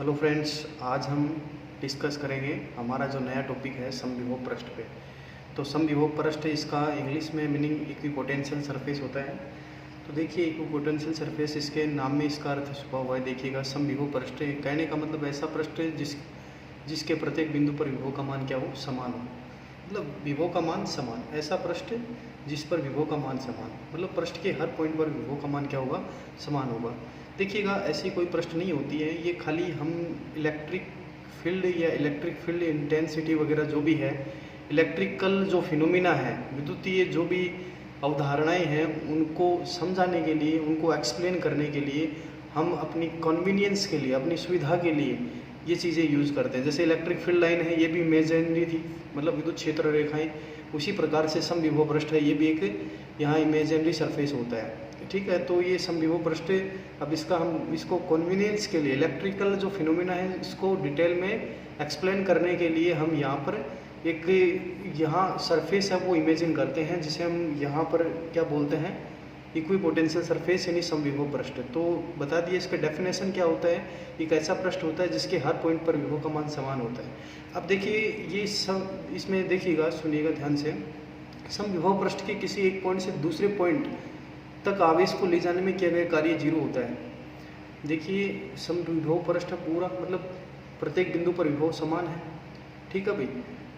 Hello friends, आज हम discuss करेंगे हमारा जो नया टॉपिक है समविभव पृष्ठ पे। तो समविभव पृष्ठ इसका इंग्लिश में मीनिंग इक्विपोटेंशियल सरफेस होता है। तो देखिए इक्विपोटेंशियल सरफेस इसके नाम में इसका अर्थ छुपा हुआ है। देखिएगा समविभव पृष्ठ कहने का मतलब ऐसा पृष्ठ जिसके प्रत्येक बिंदु पर विभव का मान क्या हो, समान हो। मतलब विभव का मान समान, ऐसा पृष्ठ जिस पर विभव का मान समान, मतलब पृष्ठ के हर पॉइंट पर विभव का मान क्या होगा, समान होगा। देखिएगा ऐसी कोई पृष्ठ नहीं होती है, ये खाली हम इलेक्ट्रिक फील्ड या इलेक्ट्रिक फील्ड इंटेंसिटी वगैरह जो भी है, इलेक्ट्रिकल जो फिनोमिना है, विद्युतीय जो भी अवधारणाएं हैं, उनको समझाने के लिए, उनको एक्सप्लेन करने के लिए हम अपनी कन्वीनियंस के लिए, अपनी सुविधा के लिए ये चीज़ें यूज़ करते हैं। जैसे इलेक्ट्रिक फील्ड लाइन है, ये भी इमेजिनरी थी, मतलब विद्युत क्षेत्र रेखाएं। उसी प्रकार से समविभव पृष्ठ है, ये भी एक यहाँ इमेजिनरी सरफेस होता है। ठीक है, तो ये समविभव पृष्ठ, अब हम इसको कन्वीनियंस के लिए, इलेक्ट्रिकल जो फिनोमिना है इसको डिटेल में एक्सप्लेन करने के लिए हम यहाँ पर एक यहाँ सरफेस है वो इमेजिन करते हैं, जिसे हम यहाँ पर क्या बोलते हैं, इक्विपोटेंशियल सरफेस यानी समविभव पृष्ठ। तो बता दिए इसका डेफिनेशन क्या होता है। एक ऐसा पृष्ठ होता है जिसके हर पॉइंट पर विभव का मान समान होता है। अब देखिए ये सब, इसमें देखिएगा, सुनिएगा ध्यान से। समविभव पृष्ठ के किसी एक पॉइंट से दूसरे पॉइंट तक आवेश को ले जाने में किया गया कार्य जीरो होता है। देखिए समविभव पृष्ठ पूरा मतलब प्रत्येक बिंदु पर विभव समान है। ठीक है भाई,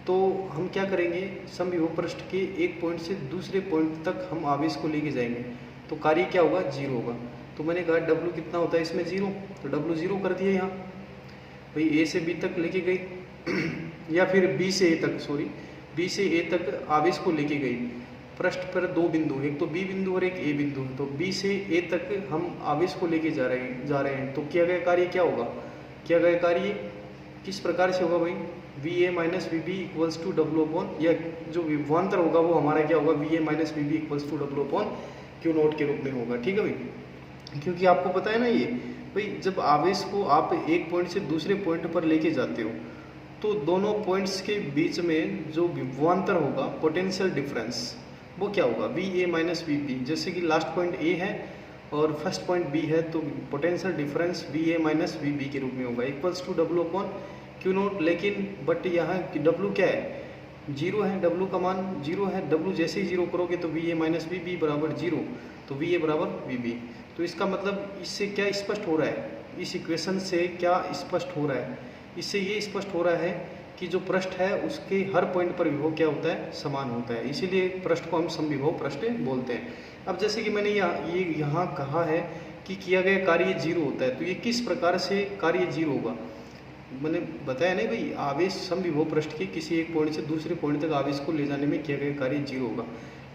तो हम क्या करेंगे, समविभव पृष्ठ के एक पॉइंट से दूसरे पॉइंट तक हम आवेश को लेके जाएंगे तो कार्य क्या होगा, जीरो होगा। तो मैंने कहा W कितना होता है इसमें, जीरो, तो W जीरो कर दिया यहाँ भाई। A से B तक लेके गई या फिर B से A तक, सॉरी B से A तक आवेश को लेके गई। पृष्ठ पर दो बिंदु, एक तो B बिंदु और एक A बिंदु, तो B से A तक हम आवेश को लेके जा रहे हैं। तो किया गया कार्य क्या होगा, किया गया कार्य किस प्रकार से होगा भाई, VA minus VB equals to W upon, या जो विभवांतर होगा वो हमारा क्या होगा, VA minus VB equals to W upon Q nought के रूप में होगा। ठीक है भाई, क्योंकि आपको पता है ना ये भाई, जब आवेश को आप एक पॉइंट से दूसरे पॉइंट पर लेके जाते हो तो दोनों पॉइंट्स के बीच में जो विभवांतर होगा, पोटेंशियल डिफरेंस, वो क्या होगा, VA माइनस VB। जैसे कि लास्ट पॉइंट A है और फर्स्ट पॉइंट B है, तो potential difference VA minus VB के रूप में होगा equals to W upon Q nought. लेकिन बट यहाँ W क्या है, जीरो है, W का मान जीरो है। W जैसे ही जीरो करोगे तो VA माइनस VB बराबर जीरो, तो VA बराबर VB। तो इसका मतलब इससे क्या स्पष्ट हो रहा है, इस इक्वेशन से क्या स्पष्ट हो रहा है, इससे ये स्पष्ट हो रहा है कि जो पृष्ठ है उसके हर पॉइंट पर विभव क्या होता है, समान होता है। इसीलिए पृष्ठ को हम समविभव पृष्ठ बोलते हैं। अब जैसे कि मैंने यहाँ कहा है कि किया गया कार्य जीरो होता है, तो ये किस प्रकार से कार्य जीरो होगा, मैंने बताया नहीं भाई, आवेश समविभव पृष्ठ के किसी एक पॉइंट से दूसरे पॉइंट तक आवेश को ले जाने में किया गया कार्य जीरो होगा।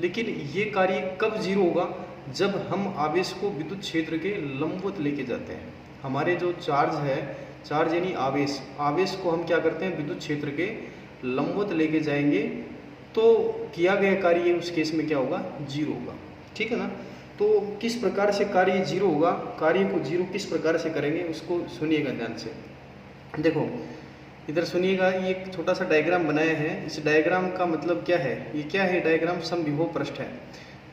लेकिन ये कार्य कब जीरो होगा, जब हम आवेश को विद्युत क्षेत्र के लंबवत लेके जाते हैं। हमारे जो चार्ज है, चार्ज यानी आवेश, आवेश को हम क्या करते हैं, विद्युत क्षेत्र के लंबवत लेके जाएंगे तो किया गया कार्य उस केस में क्या होगा, जीरो होगा। ठीक है ना। तो किस प्रकार से कार्य जीरो होगा, कार्य को जीरो किस प्रकार से करेंगे उसको सुनिएगा ध्यान से। देखो इधर सुनिएगा, ये एक छोटा सा डायग्राम बनाया है। इस डायग्राम का मतलब क्या है, ये क्या है डायग्राम, समविभव पृष्ठ है।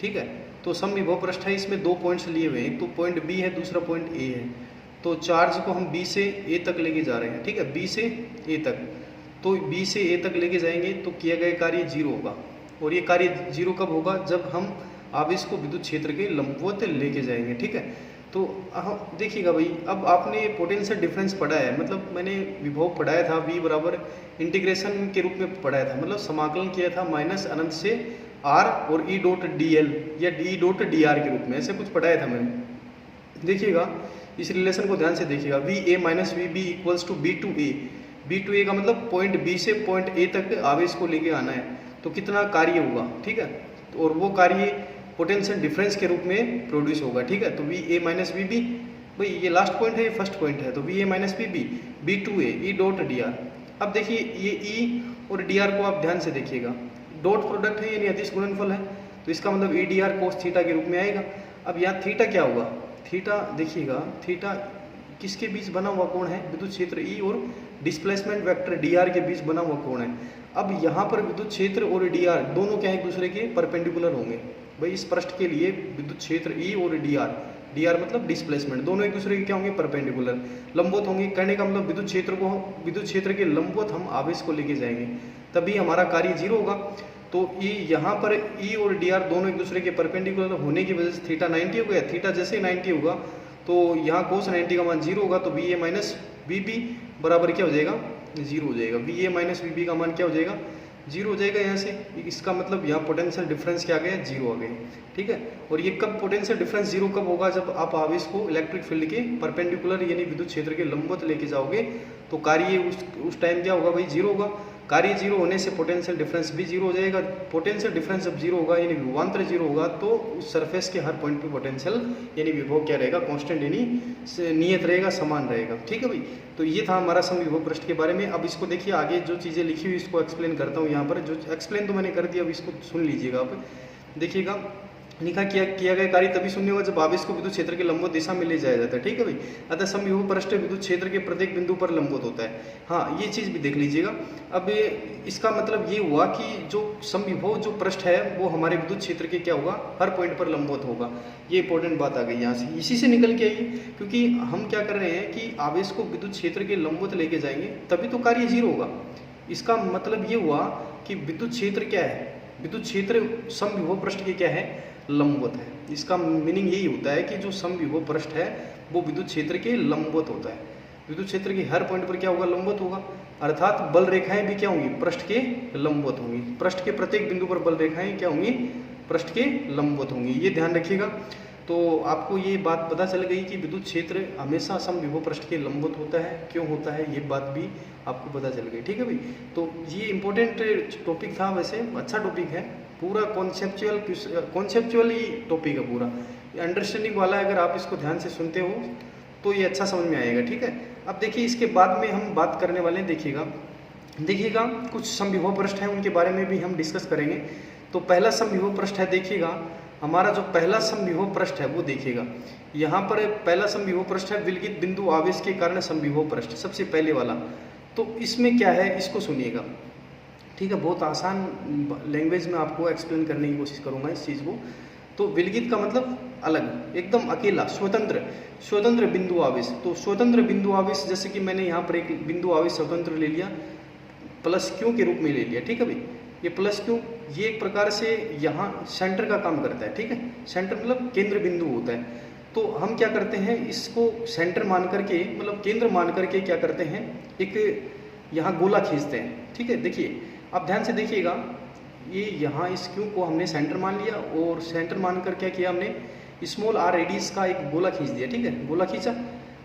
ठीक है, तो समविभव पृष्ठ है, इसमें दो पॉइंट्स लिए हुए हैं, एक तो पॉइंट B है, दूसरा पॉइंट A है। तो चार्ज को हम B से A तक लेके जा रहे हैं। ठीक है, B से A तक, तो B से A तक लेके जाएंगे तो किया गया कार्य जीरो होगा। और ये कार्य जीरो कब होगा, जब हम आवेश को विद्युत क्षेत्र के लंबवत लेके जाएंगे। ठीक है, तो देखिएगा भाई, अब आपने पोटेंशियल डिफरेंस पढ़ा है, मतलब मैंने विभव पढ़ाया था, V बराबर इंटीग्रेशन के रूप में पढ़ाया था, मतलब समाकलन किया था माइनस अनंत से R और E डॉट DL या D डॉट DR के रूप में, ऐसे कुछ पढ़ाया था मैंने। देखिएगा इस रिलेशन को ध्यान से देखिएगा, VA minus VB equals to B to A। B to A का मतलब पॉइंट B से पॉइंट A तक आवेश को लेके आना है, तो कितना कार्य होगा। ठीक है, और वो कार्य पोटेंशियल डिफरेंस के रूप में प्रोड्यूस होगा। ठीक है, तो VA माइनस VB, भाई ये लास्ट पॉइंट है, ये फर्स्ट पॉइंट है, तो VA minus VB B to A E dot DR। अब देखिए ये E और DR को आप ध्यान से देखिएगा, डॉट प्रोडक्ट है यानी अदिश गुणनफल है, तो इसका मतलब EDR cos थीटा के रूप में आएगा। अब यहाँ थीटा क्या होगा, थीटा देखिएगा, थीटा किसके बीच बना हुआ कोण है, विद्युत क्षेत्र E और डिस्प्लेसमेंट वेक्टर DR के बीच बना हुआ कोण है। अब यहाँ पर विद्युत क्षेत्र और DR दोनों क्या एक दूसरे के परपेंडिकुलर होंगे। भाई इस पृष्ठ के लिए विद्युत क्षेत्र E और DR डी आर मतलब डिस्प्लेसमेंट, दोनों एक दूसरे के क्या होंगे, परपेंडिकुलर, लंबवत होंगे। कहने का मतलब विद्युत क्षेत्र के लंबवत हम आवेश को लेके जाएंगे तभी हमारा कार्य जीरो होगा। तो ई यहाँ पर ई और डी आर दोनों एक दूसरे के परपेंडिकुलर होने की वजह से थीटा 90 हो गया। थीटा जैसे 90 होगा तो यहाँ कोस 90 का मान जीरो होगा, तो V A minus V B बराबर क्या हो जाएगा, जीरो हो जाएगा। V A minus V B का मान क्या हो जाएगा, जीरो हो जाएगा यहाँ से। इसका मतलब यहाँ पोटेंशियल डिफरेंस क्या आ गया, जीरो आ गया, ठीक है। और ये कब पोटेंशियल डिफरेंस जीरो कब होगा, जब आप आवेश को इलेक्ट्रिक फील्ड के परपेंडिकुलर यानी विद्युत क्षेत्र के लंबवत लेके जाओगे तो कार्य उस टाइम क्या होगा भाई, जीरो होगा। कार्य जीरो होने से पोटेंशियल डिफरेंस भी जीरो हो जाएगा। पोटेंशियल डिफरेंस जब जीरो होगा यानी विभवांतर जीरो होगा तो उस सरफेस के हर पॉइंट पे पोटेंशियल यानी विभव क्या रहेगा, कांस्टेंट यानी नियत रहेगा, समान रहेगा, ठीक है भाई। तो ये था हमारा समविभव पृष्ठ के बारे में। अब इसको देखिए आगे जो चीज़ें लिखी हुई इसको एक्सप्लेन करता हूँ। यहाँ पर जो एक्सप्लेन तो मैंने कर दिया, अब इसको सुन लीजिएगा आप। देखिएगा लिखा किया गया कार्य तभी शून्य होगा जब आवेश को विद्युत क्षेत्र के लंबवत दिशा में ले जाया जाता है, ठीक है भाई। अतः समविभव पृष्ठ विद्युत क्षेत्र के प्रत्येक बिंदु पर लंबवत होता है। हाँ, ये चीज़ भी देख लीजिएगा। अब इसका मतलब ये हुआ कि जो समविभव जो पृष्ठ है वो हमारे विद्युत क्षेत्र के क्या होगा, हर पॉइंट पर लंबवत होगा। ये इंपॉर्टेंट बात आ गई यहाँ से, इसी से निकल के आई, क्योंकि हम क्या कर रहे हैं कि आवेश को विद्युत क्षेत्र के लंबवत लेके जाएंगे तभी तो कार्य जीरो होगा। इसका मतलब ये हुआ कि विद्युत क्षेत्र क्या है, विद्युत क्षेत्र समविभव पृष्ठ के क्या है, लंबवत है। इसका मीनिंग यही होता है कि जो समविभव पृष्ठ है वो विद्युत क्षेत्र के लंबवत होता है। विद्युत क्षेत्र के हर पॉइंट पर क्या होगा, लंबवत होगा। अर्थात बल रेखाएं भी क्या होंगी, पृष्ठ के लंबवत होंगी। पृष्ठ के प्रत्येक बिंदु पर बल रेखाएं क्या होंगी, पृष्ठ के लंबवत होंगी। ये ध्यान रखिएगा। तो आपको ये बात पता चल गई कि विद्युत क्षेत्र हमेशा समविभव पृष्ठ के लंबवत होता है। क्यों होता है ये बात भी आपको पता चल गई, ठीक है भाई। तो ये इंपॉर्टेंट टॉपिक था, वैसे अच्छा टॉपिक है, पूरा कॉन्सेप्चुअल ही टॉपिक है पूरा, अंडरस्टैंडिंग वाला है। अगर आप इसको ध्यान से सुनते हो तो ये अच्छा समझ में आएगा, ठीक है। अब देखिए इसके बाद में हम बात करने वाले हैं, देखिएगा कुछ समविभव पृष्ठ हैं उनके बारे में भी हम डिस्कस करेंगे। तो पहला समविभव पृष्ठ है, देखिएगा हमारा जो पहला समविभव पृष्ठ है वो देखिएगा। यहाँ पर पहला समविभव पृष्ठ है विलगित बिंदु आवेश के कारण समविभव पृष्ठ, सबसे पहले वाला। तो इसमें क्या है इसको सुनिएगा, ठीक है। बहुत आसान लैंग्वेज में आपको एक्सप्लेन करने की कोशिश करूंगा इस चीज़ को। तो विलगित का मतलब अलग, एकदम अकेला, स्वतंत्र बिंदु आवेश। तो स्वतंत्र बिंदु आवेश, जैसे कि मैंने यहाँ पर एक बिंदु आवेश स्वतंत्र ले लिया, प्लस क्यू के रूप में ले लिया, ठीक है भाई। ये प्लस क्यू ये एक प्रकार से यहाँ सेंटर का काम करता है, ठीक है। सेंटर मतलब केंद्र बिंदु होता है। तो हम क्या करते हैं, इसको सेंटर मान करके मतलब केंद्र मान करके क्या करते हैं, एक यहाँ गोला खींचते हैं, ठीक है। देखिए आप ध्यान से देखिएगा, ये यहाँ इस क्यू को हमने सेंटर मान लिया और सेंटर मानकर क्या किया हमने, स्मॉल आर रेडियस का एक गोला खींच दिया, ठीक है। गोला खींचा।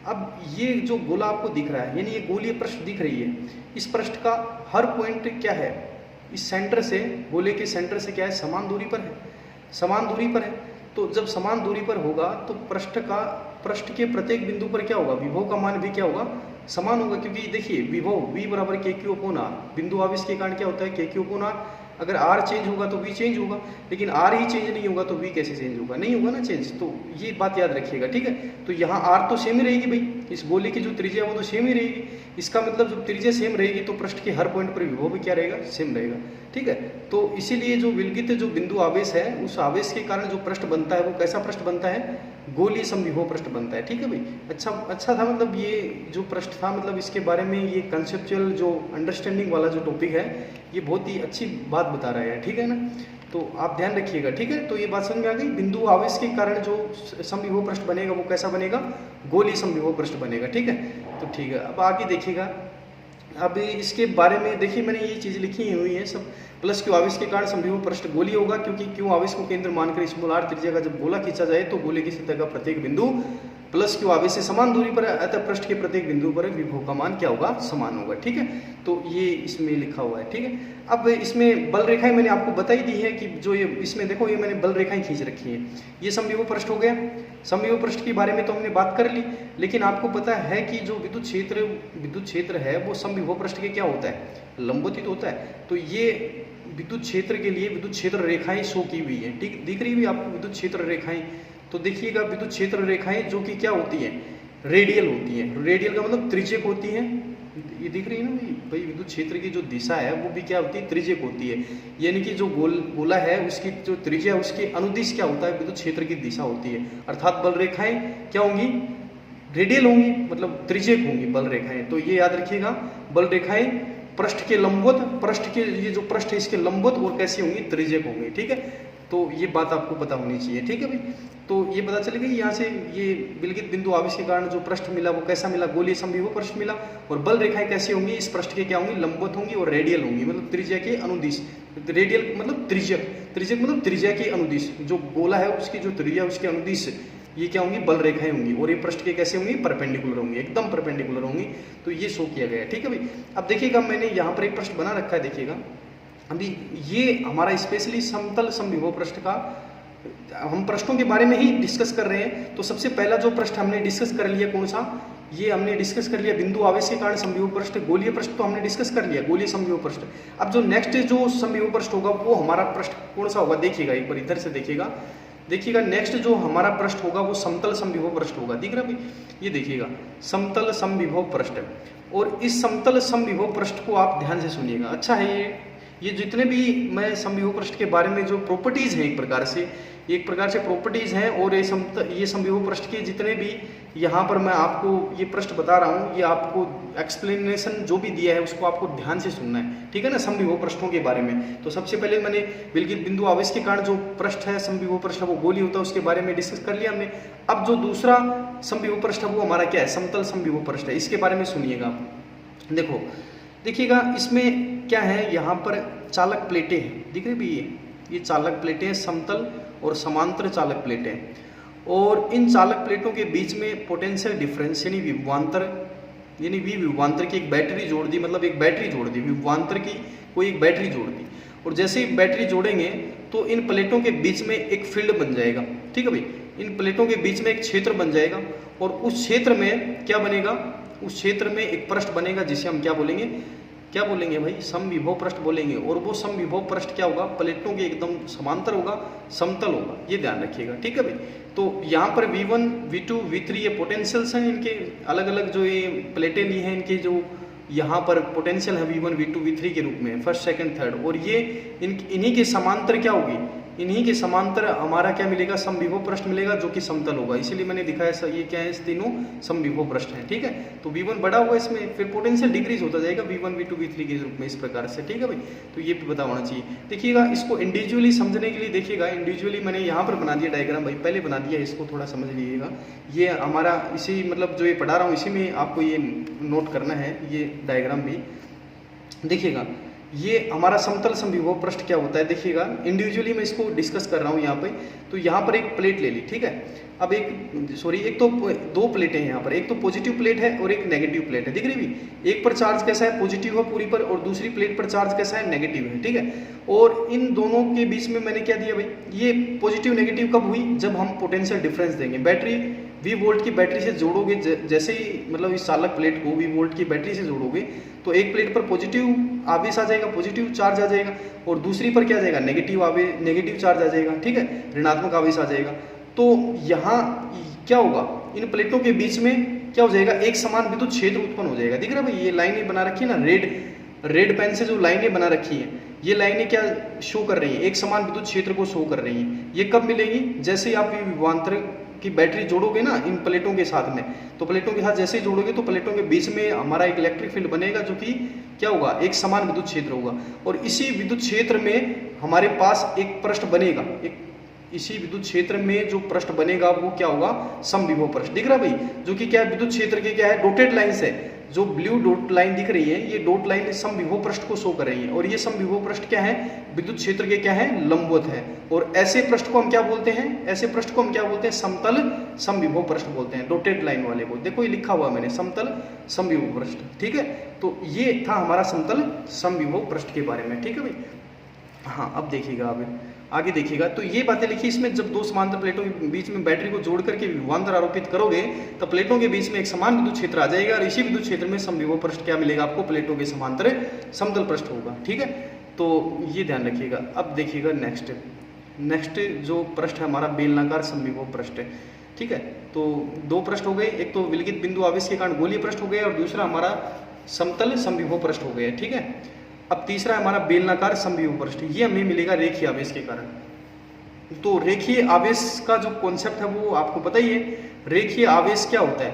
अब ये जो गोला आपको दिख रहा है यानी ये गोलीय पृष्ठ दिख रही है, इस पृष्ठ का हर पॉइंट क्या है, इस सेंटर से, गोले के सेंटर से क्या है, समान दूरी पर है, समान दूरी पर है। तो जब समान दूरी पर होगा तो पृष्ठ के प्रत्येक बिंदु पर क्या होगा, विभव का मान भी क्या होगा, समान होगा। क्योंकि देखिए विभव V बराबर के क्यू अपॉन आर, बिंदु आवेश के कारण क्या होता है, के क्यू अपॉन आर। अगर R चेंज होगा तो V चेंज होगा, लेकिन R ही चेंज नहीं होगा तो V कैसे चेंज होगा, नहीं होगा ना चेंज। तो ये बात याद रखिएगा, ठीक है। तो यहाँ R तो सेम ही रहेगी भाई, इस गोले की जो त्रिज्या है वो तो सेम ही रहेगी। इसका मतलब जब त्रिज्या सेम रहेगी तो पृष्ठ के हर पॉइंट पर विभव भी क्या रहेगा, सेम रहेगा, ठीक है। तो इसीलिए जो विलगित जो बिंदु आवेश है उस आवेश के कारण जो पृष्ठ बनता है वो कैसा पृष्ठ बनता है, गोलीय समविभव पृष्ठ बनता है, ठीक है भाई। अच्छा था, मतलब ये जो पृष्ठ था, मतलब इसके बारे में ये कंसेप्चुअल जो अंडरस्टैंडिंग वाला जो टॉपिक है ये बहुत ही अच्छी बात बता रहा है, ठीक है ना। तो आप ध्यान रखिएगा, ठीक है। तो ये बात समझ में आ गई। बिंदु आवेश के कारण जो समविभव पृष्ठ बनेगा वो कैसा बनेगा, गोलीय समविभव पृष्ठ बनेगा, ठीक है। तो ठीक है, अब आगे देखिएगा। अब इसके बारे में देखिए मैंने ये चीज़ लिखी हुई है सब। प्लस क्यू आवेश के कारण समविभव पृष्ठ गोलीय होगा, क्योंकि क्यू आवेश को केंद्र मानकर स्मॉल आर त्रिज्या का जब गोला खींचा जाए तो गोले की सतह का प्रत्येक बिंदु प्लस क्यू आवेश से समान दूरी पर है, अतः पृष्ठ के प्रत्येक बिंदु पर विभव का मान क्या होगा, समान होगा, ठीक है। तो ये इसमें लिखा हुआ है, ठीक है। अब इसमें बल रेखाएं मैंने आपको बताई दी है कि जो ये इसमें देखो ये मैंने बल रेखाएं खींच रखी हैं। ये समविभव पृष्ठ हो गया। समविभव पृष्ठ के बारे में तो हमने बात कर ली, लेकिन आपको पता है कि जो विद्युत क्षेत्र है वो समविभव पृष्ठ के क्या होता है, लंबवत होता है। तो ये विद्युत क्षेत्र के लिए विद्युत क्षेत्र रेखाएं शो की हुई है, ठीक दिख रही हुई आपको विद्युत क्षेत्र रेखाएं। तो देखिएगा विद्युत क्षेत्र रेखाएं जो कि क्या होती हैं, रेडियल होती हैं। रेडियल का मतलब त्रिज्यक होती हैं, ये दिख रही है ना भाई विद्युत क्षेत्र की जो दिशा है वो भी क्या होती है, त्रिज्यक होती है। यानी कि जो गोला है उसकी जो त्रिज्या उसके अनुदिश क्या होता है, विद्युत क्षेत्र की दिशा होती है। अर्थात बल रेखाएं क्या होंगी, रेडियल होंगी, मतलब त्रिज्यक होंगी बल रेखाएं। तो ये याद रखिएगा, बल रेखाएं पृष्ठ के लंबवत, पृष्ठ के ये जो पृष्ठ है इसके लंबवत और कैसी होंगी, त्रिज्यक होंगी। ठीक है, तो ये बात आपको पता होनी चाहिए। ठीक है भाई, तो ये पता चलेगा यहाँ से ये विलगित बिंदु आवेश के कारण जो पृष्ठ मिला वो कैसा मिला, गोलीय समविभव पृष्ठ मिला। और बल रेखाएं कैसी होंगी, इस पृष्ठ के क्या होंगी, लंबवत होंगी और रेडियल होंगी, मतलब त्रिज्या के अनुदिश। रेडियल मतलब त्रिज्यक, त्रिज्यक मतलब त्रिज्या के अनुदिश, जो गोला है उसकी जो त्रिज्या उसके अनुदिश ये क्या होंगी, बल रेखाएं होंगी। और ये पृष्ठ के कैसे होंगी, परपेंडिकुलर होंगी, एकदम परपेंडिकुलर होंगी। तो ये शो किया गया है। ठीक है भाई, अब देखिएगा मैंने यहाँ पर एक पृष्ठ बना रखा है, देखिएगा अभी ये हमारा स्पेशली समतल समविभव पृष्ठ का हम पृष्ठों के बारे में ही डिस्कस कर रहे हैं। तो सबसे पहला जो पृष्ठ हमने डिस्कस कर लिया कौन सा, ये हमने डिस्कस कर लिया बिंदु आवेश के कारण समविभव पृष्ठ, गोलीय पृष्ठ तो हमने डिस्कस कर लिया, गोलीय समविभव पृष्ठ। अब जो नेक्स्ट जो समविभव पृष्ठ होगा वो हमारा पृष्ठ कौन सा होगा, देखिएगा एक बार इधर से देखिएगा, देखिएगा नेक्स्ट जो हमारा पृष्ठ होगा वो समतल समविभव पृष्ठ होगा। दिख रहा है भाई, ये देखिएगा समतल समविभव पृष्ठ। और इस समतल समविभव पृष्ठ को आप ध्यान से सुनिएगा, अच्छा है ये जितने भी मैं समविभव पृष्ठ के बारे में जो प्रॉपर्टीज हैं, एक प्रकार से प्रॉपर्टीज हैं, और ये समविभव पृष्ठ के जितने भी यहाँ पर मैं आपको ये पृष्ठ बता रहा हूँ, ये आपको एक्सप्लेनेशन जो भी दिया है उसको आपको ध्यान से सुनना है। ठीक है ना, समविभव पृष्ठों के बारे में। तो सबसे पहले मैंने विलगित बिंदु आवेश के कारण जो पृष्ठ है समविभव पृष्ठ वो गोलीय होता है, उसके बारे में डिस्कस कर लिया हमने। अब जो दूसरा समविभव पृष्ठ है वो हमारा क्या है, समतल समविभव पृष्ठ है। इसके बारे में सुनिएगा आप, देखिएगा इसमें क्या है, यहाँ पर चालक प्लेटें हैं, दिख रही भी ये चालक प्लेटें हैं, समतल और समांतर चालक प्लेटें। और इन चालक प्लेटों के बीच में पोटेंशियल डिफरेंस यानी विभवांतर, यानी विभवांतर की एक बैटरी जोड़ दी, मतलब एक बैटरी जोड़ दी, विभवांतर की कोई एक बैटरी जोड़ दी। और जैसे ही बैटरी जोड़ेंगे तो इन प्लेटों के बीच में एक फील्ड बन जाएगा। ठीक है भाई, इन प्लेटों के बीच में एक क्षेत्र बन जाएगा, और उस क्षेत्र में क्या बनेगा, उस क्षेत्र में एक पृष्ठ बनेगा जिसे हम क्या बोलेंगे भाई, समविभव पृष्ठ बोलेंगे। और वो समविभव पृष्ठ क्या होगा, प्लेटों के एकदम समांतर होगा, समतल होगा, ये ध्यान रखिएगा। ठीक है भाई, तो यहाँ पर V1, V2, V3 ये पोटेंशियल्स हैं, इनके अलग अलग जो ये प्लेटें ली हैं, इनके जो यहाँ पर पोटेंशियल है V1, V2, V3 के रूप में, फर्स्ट सेकंड थर्ड। और ये इन्हीं के समांतर क्या होगी, इन्हीं के समांतर हमारा क्या मिलेगा, समविभव पृष्ठ मिलेगा जो कि समतल होगा। इसीलिए मैंने दिखाया ये क्या है, इस तीनों समविभव पृष्ठ हैं। ठीक है, तो V1 बड़ा हुआ इसमें, फिर पोटेंशियल डिक्रीज होता जाएगा V1, V2, V3 के रूप में, इस प्रकार से। ठीक है भाई, तो ये भी पता होना चाहिए। देखिएगा इसको इंडिविजुअली समझने के लिए, देखिएगा इंडिविजुअली मैंने यहाँ पर बना दिया डायग्राम भाई, पहले बना दिया, इसको थोड़ा समझ लीजिएगा। ये हमारा इसी मतलब जो ये पढ़ा रहा हूँ इसी में आपको ये नोट करना है, ये डायग्राम भी देखिएगा। ये हमारा समतल समविभव पृष्ठ क्या होता है, देखिएगा इंडिविजुअली मैं इसको डिस्कस कर रहा हूँ यहाँ पे। तो यहाँ पर एक प्लेट ले ली, ठीक है। अब एक तो दो प्लेटें हैं यहाँ पर, एक तो पॉजिटिव प्लेट है और एक नेगेटिव प्लेट है, दिख रही भी। एक पर चार्ज कैसा है, पॉजिटिव है पूरी पर, और दूसरी प्लेट पर चार्ज कैसा है, नेगेटिव है, ठीक है। और इन दोनों के बीच में मैंने क्या दिया भाई, ये पॉजिटिव नेगेटिव कब हुई, जब हम पोटेंशियल डिफरेंस देंगे। बैटरी V वोल्ट की बैटरी से जोड़ोगे, जैसे ही मतलब इस चालक प्लेट को V वोल्ट की बैटरी से जोड़ोगे तो एक प्लेट पर पॉजिटिव आवेश आ जाएगा, पॉजिटिव चार्ज आ जाएगा, और दूसरी पर क्या आ जाएगा, नेगेटिव चार्ज आ जाएगा, ठीक है, ऋणात्मक आवेश आ जाएगा। तो यहाँ क्या होगा, इन प्लेटों के बीच में क्या हो जाएगा, एक समान विद्युत क्षेत्र उत्पन्न हो जाएगा। दिख रहा है भाई, ये लाइनें बना रखी है ना, रेड पेन से जो लाइनें बना रखी है, ये लाइनें क्या शो कर रही है, एक समान विद्युत क्षेत्र को शो कर रही है। ये कब मिलेगी, जैसे ही आप विभवांतर की बैटरी जोड़ोगे ना इन प्लेटों के साथ में, तो प्लेटों के साथ जैसे ही जोड़ोगे तो प्लेटों के बीच में हमारा एक इलेक्ट्रिक फील्ड बनेगा, जो कि क्या होगा, एक समान विद्युत क्षेत्र होगा। और इसी विद्युत क्षेत्र में हमारे पास एक पृष्ठ बनेगा, इसी विद्युत क्षेत्र में जो पृष्ठ बनेगा वो क्या होगा, समविभव पृष्ठ। दिख रहा भाई, जो कि क्या है, विद्युत क्षेत्र के क्या है, डॉटेड लाइन है, जो ब्लू डॉट लाइन दिख रही है, ये डॉट लाइन समविभव पृष्ठ को शो कर रही है। और ये समविभव पृष्ठ क्या है, विद्युत क्षेत्र के क्या है, लंबवत है। और ऐसे पृष्ठ को हम क्या बोलते हैं, ऐसे पृष्ठ को हम क्या बोलते हैं, समतल समविभव पृष्ठ बोलते हैं, डॉटेड लाइन वाले को। देखो ये लिखा हुआ मैंने, समतल समविभव पृष्ठ, ठीक है। तो ये था हमारा समतल समविभव पृष्ठ के बारे में, ठीक है भाई। हाँ, अब देखिएगा, अब आगे देखिएगा, तो ये बातें लिखी इसमें, जब दो समांतर प्लेटों के बीच में बैटरी को जोड़ करके विभवांतर आरोपित करोगे तो प्लेटों के बीच में एक समान विद्युत क्षेत्र आ जाएगा, और इसी विद्युत क्षेत्र में समविभव पृष्ठ क्या मिलेगा आपको, प्लेटों के समांतर समतल पृष्ठ होगा, ठीक है। तो ये ध्यान रखिएगा। अब देखिएगा नेक्स्ट जो पृष्ठ है हमारा, बेलनाकार समविभव पृष्ठ है, ठीक है। तो दो पृष्ठ हो गए, एक तो विलगित बिंदु आवेश के कारण गोलीय पृष्ठ हो गए, और दूसरा हमारा समतल समविभव पृष्ठ हो गया, ठीक है। अब तीसरा हमारा बेलनाकार समविभव पृष्ठ, ये हमें मिलेगा रेखीय आवेश के कारण। तो रेखीय आवेश का जो कॉन्सेप्ट है वो आपको पता ही है। रेखीय आवेश क्या होता है,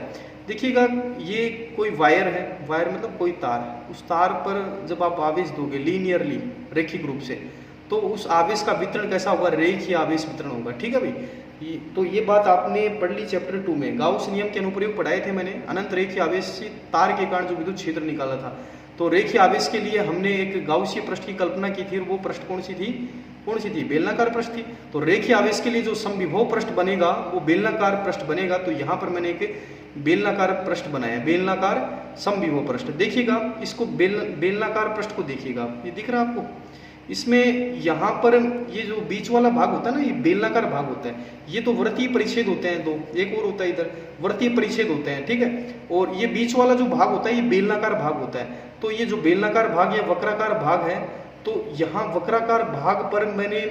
देखिएगा ये कोई वायर है, वायर मतलब कोई तार, उस तार पर जब आप आवेश दोगे लीनियरली रैखिक रूप से, तो उस आवेश का वितरण कैसा होगा, रेखीय आवेश वितरण होगा, ठीक है भाई। तो ये बात आपने पढ़ ली चैप्टर 2 में, गाउस नियम के अनुप्रयोग पढ़ाए थे मैंने। अनंत रेखीय आवेश तार के कारण जो विद्युत क्षेत्र निकाला था, तो रेखीय आवेश के लिए हमने एक गाउसीय पृष्ठ की कल्पना की थी, और वो पृष्ठ कौन सी थी, बेलनाकार पृष्ठ थी। तो रेखीय आवेश के लिए जो समविभव पृष्ठ बनेगा वो बेलनाकार पृष्ठ बनेगा। तो यहाँ पर मैंने एक बेलनाकार पृष्ठ बनाया, बेलनाकार समविभव पृष्ठ। देखिएगा इसको बेलनाकार पृष्ठ को देखिएगा, ये दिख रहा है आपको। इसमें यहाँ पर ये जो बीच वाला भाग होता है ना, ये बेलनाकार भाग होता है। ये तो वृत्तीय परिच्छेद होते हैं दो, एक और होता है इधर वृत्तीय परिच्छेद होते हैं, ठीक है। और ये बीच वाला जो भाग होता है ये बेलनाकार भाग होता है। तो ये जो बेलनाकार भाग या वक्राकार भाग है, तो यहाँ वक्राकार भाग पर मैंने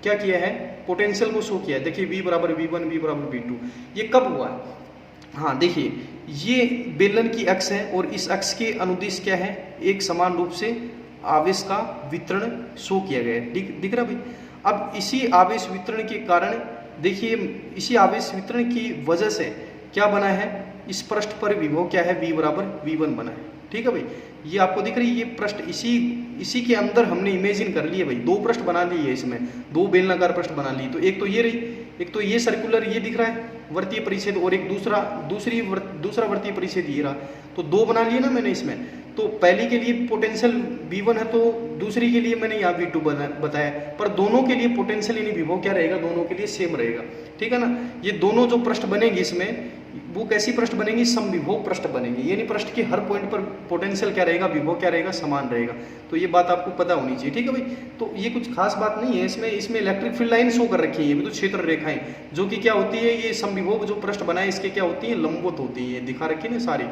क्या किया है, पोटेंशियल को शो किया है। देखिए V बराबर V1, V बराबर V2। ये कब हुआ है, हाँ देखिए ये बेलन की अक्ष है और इस अक्ष के अनुदिश क्या है, एक समान रूप से आवेश का वितरण शो किया गया है, दिख रहा भाई। अब इसी आवेश वितरण के कारण देखिए, इसी आवेश वितरण की वजह से क्या बना है, इस पृष्ठ पर विभव क्या है, V बराबर V1 बना है, ठीक है भाई। ये आपको दिख रही है, ये पृष्ठ इसी के अंदर हमने इमेजिन कर लिए भाई, दो पृष्ठ बना लिए इसमें, दो बेलनाकार पृष्ठ बना ली। तो एक तो ये रही, एक तो ये सर्कुलर ये दिख रहा है वृत्तीय परिच्छेद, और एक दूसरा वृत्तीय परिच्छेद ये रहा। तो दो बना लिए ना मैंने इसमें। तो पहली के लिए पोटेंशियल V1 है, तो दूसरी के लिए मैंने यहाँ V2 बताया, पर दोनों के लिए पोटेंशियल यानी विभव क्या रहेगा, दोनों के लिए सेम रहेगा, ठीक है ना। ये दोनों जो पृष्ठ बनेंगे इसमें, वो कैसी पृष्ठ बनेंगी, समविभव पृष्ठ बनेंगे, यानी पृष्ठ के हर पॉइंट पर पोटेंशियल क्या रहेगा, विभव क्या रहेगा, समान रहेगा। तो ये बात आपको पता होनी चाहिए, ठीक है भाई। तो ये कुछ खास बात नहीं है इसमें इलेक्ट्रिक फील्ड लाइन शो कर रखी है, विद्युत क्षेत्र रेखाएं, जो कि क्या होती है, ये समविभव जो पृष्ठ बनाए इसके क्या होती है, लंबवत होती है, दिखा रखी है ना सारी।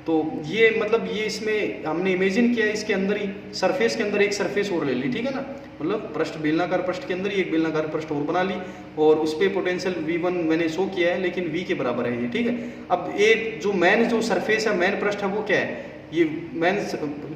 तो ये मतलब ये इसमें हमने इमेजिन किया, इसके अंदर ही सरफेस के अंदर एक सरफेस और ले ली, ठीक है ना। मतलब पृष्ठ बेलनाकार पृष्ठ के अंदर ही एक बेलनाकार पृष्ठ और बना ली, और उस पर पोटेंशियल V1 मैंने शो किया है, लेकिन V के बराबर है ये, ठीक है। अब एक जो मेन जो सरफेस है, मेन पृष्ठ है, वो क्या है, ये मेन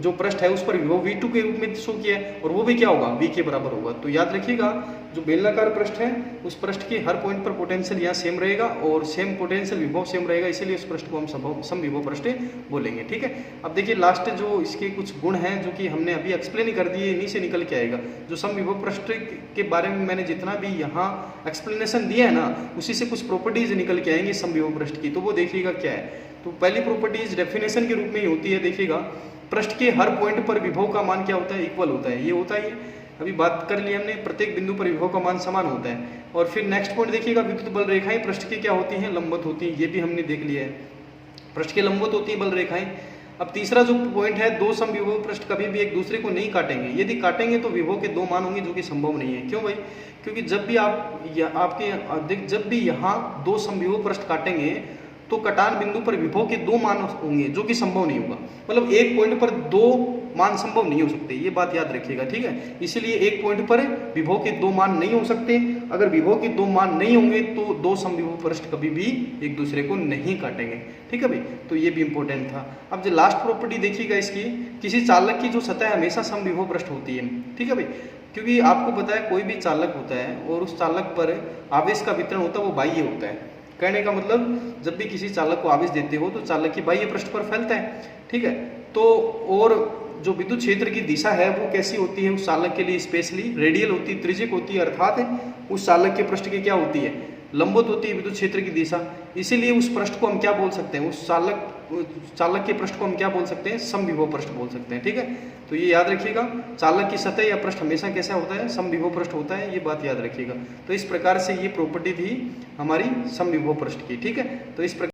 जो पृष्ठ है उस पर विभव V2 के रूप में शो किया है, और वो भी क्या होगा, V के बराबर होगा। तो याद रखिएगा, जो बेलनाकार पृष्ठ है उस पृष्ठ के हर पॉइंट पर पोटेंशियल यहाँ सेम रहेगा, और सेम पोटेंशियल विभव सेम रहेगा, इसीलिए उस पृष्ठ को हम समविभव पृष्ठ बोलेंगे, ठीक है। अब देखिए लास्ट जो इसके कुछ गुण हैं जो कि हमने अभी एक्सप्लेन ही कर दिए, इन्हीं से निकल के आएगा। जो समविभव पृष्ठ के बारे में मैंने जितना भी यहाँ एक्सप्लेनेशन दिया है ना, उसी से कुछ प्रॉपर्टीज निकल के आएंगी समविभव पृष्ठ की, तो वो देखिएगा क्या है। तो पहली प्रॉपर्टीज डेफिनेशन के रूप में ही होती है, देखिएगा पृष्ठ के हर पॉइंट पर विभव का मान क्या होता है, इक्वल होता है, ये होता है। अभी बात कर ली हमने, प्रत्येक बिंदु पर विभव का मान समान होता है। और फिर नेक्स्ट पॉइंट देखिएगा, विद्युत बल रेखाएं पृष्ठ की क्या होती हैं, लंबवत होती हैं, ये भी हमने देख लिया है, पृष्ठ के लंबवत होती है बल रेखाएं। अब तीसरा जो पॉइंट है, दो समविभव पृष्ठ कभी भी एक दूसरे को नहीं काटेंगे, यदि काटेंगे तो विभव के दो मान होंगे, जो कि संभव नहीं है। क्यों भाई, क्योंकि जब भी यहाँ दो समविभव पृष्ठ काटेंगे तो कटान बिंदु पर विभव के दो मान होंगे, जो कि संभव नहीं होगा। मतलब एक पॉइंट पर दो मान संभव नहीं हो सकते, ये बात याद रखिएगा, ठीक है। इसलिए एक पॉइंट पर विभव के दो मान नहीं हो सकते। अगर विभव के दो मान नहीं होंगे तो दो समविभव पृष्ठ कभी भी एक दूसरे को नहीं काटेंगे, ठीक है भाई। तो ये भी इंपॉर्टेंट था। अब जो लास्ट प्रॉपर्टी देखिएगा इसकी, किसी चालक की जो सतह हमेशा समविभव पृष्ठ होती है, ठीक है भाई। क्योंकि आपको पता है कोई भी चालक होता है और उस चालक पर आवेश का वितरण होता है, वो बाह्य होता है। कहने का मतलब, जब भी किसी चालक को आवेश देते हो तो चालक की बाह्य पृष्ठ पर फैलता है, ठीक है। तो और जो विद्युत क्षेत्र की दिशा है वो कैसी होती है, उस चालक के लिए स्पेशली रेडियल होती है, त्रिज्यक होती है, अर्थात उस चालक के पृष्ठ की क्या होती है, लंबवत होती है विद्युत क्षेत्र की दिशा। इसीलिए उस पृष्ठ को हम क्या बोल सकते हैं, उस चालक के पृष्ठ को हम क्या बोल सकते हैं, समविभव पृष्ठ बोल सकते हैं, ठीक है। तो ये याद रखिएगा, चालक की सतह या पृष्ठ हमेशा कैसा होता है, समविभव पृष्ठ होता है, ये बात याद रखिएगा। तो इस प्रकार से ये प्रॉपर्टी थी हमारी समविभव पृष्ठ की, ठीक है। तो इस प्रकार